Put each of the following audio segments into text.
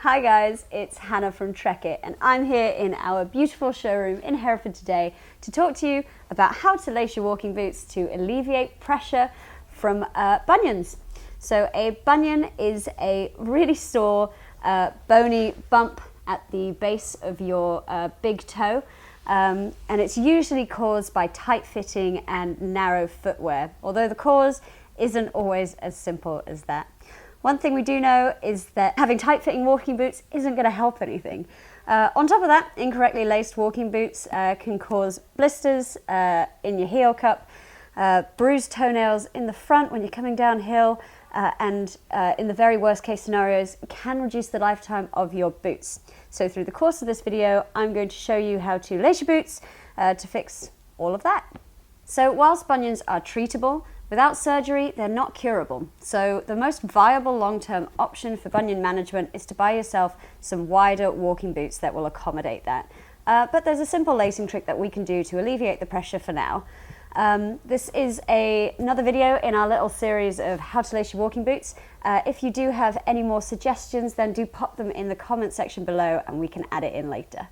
Hi guys, it's Hannah from Trekitt and I'm here in our beautiful showroom in Hereford today to talk to you about how to lace your walking boots to alleviate pressure from bunions. So a bunion is a really sore, bony bump at the base of your big toe, and it's usually caused by tight-fitting and narrow footwear, although the cause isn't always as simple as that. One thing we do know is that having tight-fitting walking boots isn't going to help anything. On top of that, incorrectly laced walking boots can cause blisters in your heel cup, bruised toenails in the front when you're coming downhill, and in the very worst case scenarios, can reduce the lifetime of your boots. So through the course of this video, I'm going to show you how to lace your boots to fix all of that. So whilst bunions are treatable, without surgery, they're not curable. So the most viable long-term option for bunion management is to buy yourself some wider walking boots that will accommodate that. But there's a simple lacing trick that we can do to alleviate the pressure for now. This is another video in our little series of how to lace your walking boots. If you do have any more suggestions, then do pop them in the comment section below and we can add it in later.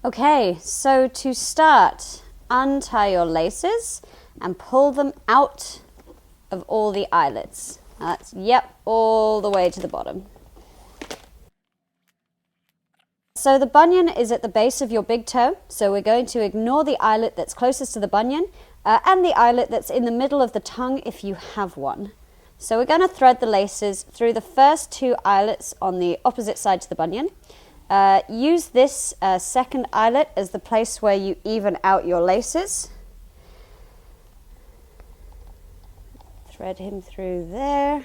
Okay, so to start, untie your laces and pull them out of all the eyelets. That's, all the way to the bottom. So the bunion is at the base of your big toe, so we're going to ignore the eyelet that's closest to the bunion and the eyelet that's in the middle of the tongue if you have one. So we're going to thread the laces through the first two eyelets on the opposite side to the bunion. Use this second eyelet as the place where you even out your laces. Thread him through there.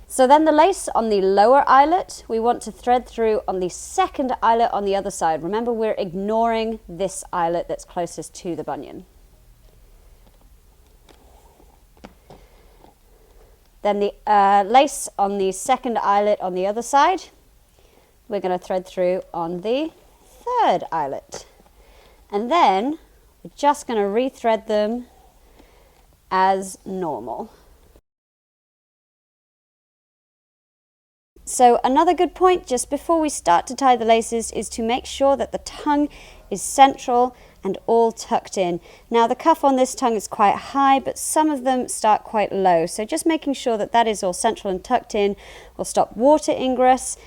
So then the lace on the lower eyelet, we want to thread through on the second eyelet on the other side. Remember, we're ignoring this eyelet that's closest to the bunion. Then the lace on the second eyelet on the other side, we're going to thread through on the third eyelet. And then we're just going to rethread them as normal. So another good point just before we start to tie the laces is to make sure that the tongue is central and all tucked in. Now the cuff on this tongue is quite high, but some of them start quite low. So just making sure that that is all central and tucked in will stop water ingress,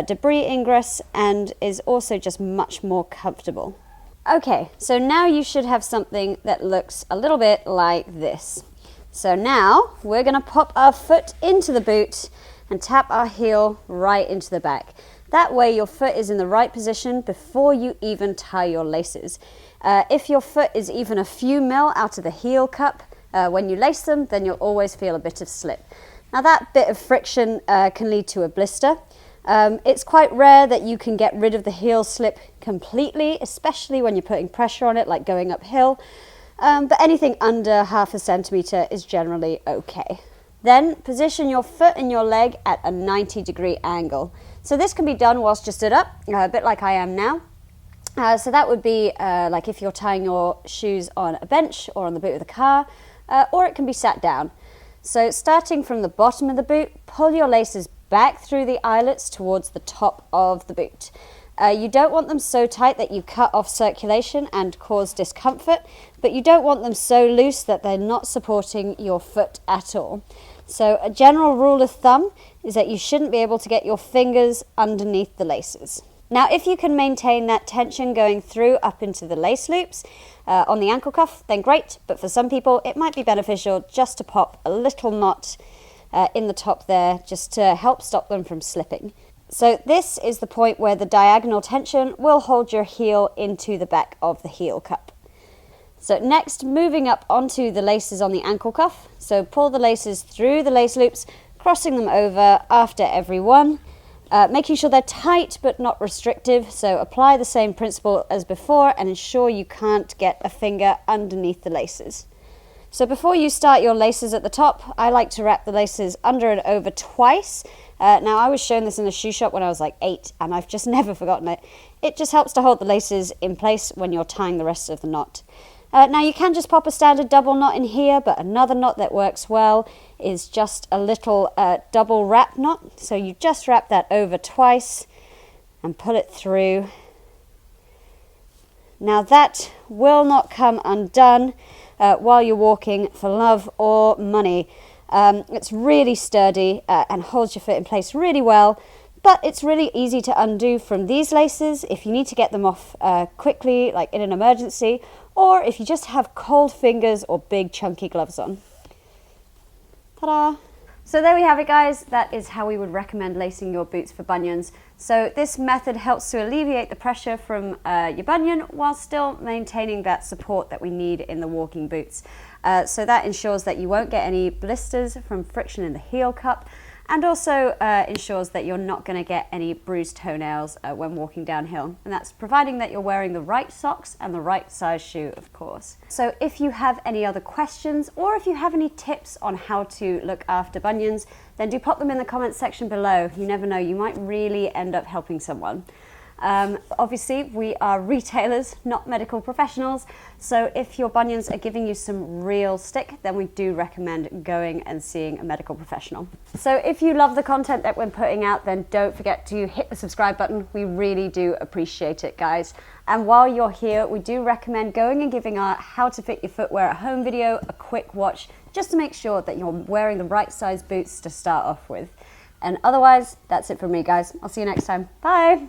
debris ingress, and is also just much more comfortable. Okay, so now you should have something that looks a little bit like this. So now we're going to pop our foot into the boot and tap our heel right into the back. That way your foot is in the right position before you even tie your laces. If your foot is even a few mil out of the heel cup when you lace them, then you'll always feel a bit of slip. Now that bit of friction can lead to a blister. It's quite rare that you can get rid of the heel slip completely, especially when you're putting pressure on it, like going uphill. But anything under ½ centimeter is generally okay. Then position your foot and your leg at a 90-degree angle. So this can be done whilst you're stood up, a bit like I am now. So that would be like if you're tying your shoes on a bench or on the boot of the car, or it can be sat down. So starting from the bottom of the boot, pull your laces back through the eyelets towards the top of the boot. You don't want them so tight that you cut off circulation and cause discomfort, but you don't want them so loose that they're not supporting your foot at all. So a general rule of thumb is that you shouldn't be able to get your fingers underneath the laces. Now, if you can maintain that tension going through up into the lace loops on the ankle cuff, then great, but for some people it might be beneficial just to pop a little knot in the top there just to help stop them from slipping. So this is the point where the diagonal tension will hold your heel into the back of the heel cup. So next, moving up onto the laces on the ankle cuff. So pull the laces through the lace loops, crossing them over after every one, making sure they're tight but not restrictive. So apply the same principle as before and ensure you can't get a finger underneath the laces. So before you start your laces at the top, I like to wrap the laces under and over twice. Now I was shown this in a shoe shop when I was like 8 and I've just never forgotten it. It just helps to hold the laces in place when you're tying the rest of the knot. Now you can just pop a standard double knot in here, but another knot that works well is just a little double wrap knot. So you just wrap that over twice and pull it through. Now that will not come undone while you're walking for love or money. It's really sturdy and holds your foot in place really well, but it's really easy to undo from these laces if you need to get them off quickly, like in an emergency, or if you just have cold fingers or big chunky gloves on. Ta-da! So there we have it, guys. That is how we would recommend lacing your boots for bunions. So this method helps to alleviate the pressure from your bunion while still maintaining that support that we need in the walking boots. So that ensures that you won't get any blisters from friction in the heel cup, and also ensures that you're not going to get any bruised toenails when walking downhill. And that's providing that you're wearing the right socks and the right size shoe, of course. So if you have any other questions, or if you have any tips on how to look after bunions, then do pop them in the comments section below. You never know, you might really end up helping someone. Obviously, we are retailers, not medical professionals, so if your bunions are giving you some real stick, then we do recommend going and seeing a medical professional. So if you love the content that we're putting out, then don't forget to hit the subscribe button. We really do appreciate it, guys. And while you're here, we do recommend going and giving our How to Fit Your Footwear at Home video a quick watch, just to make sure that you're wearing the right size boots to start off with. And otherwise, that's it from me, guys. I'll see you next time. Bye!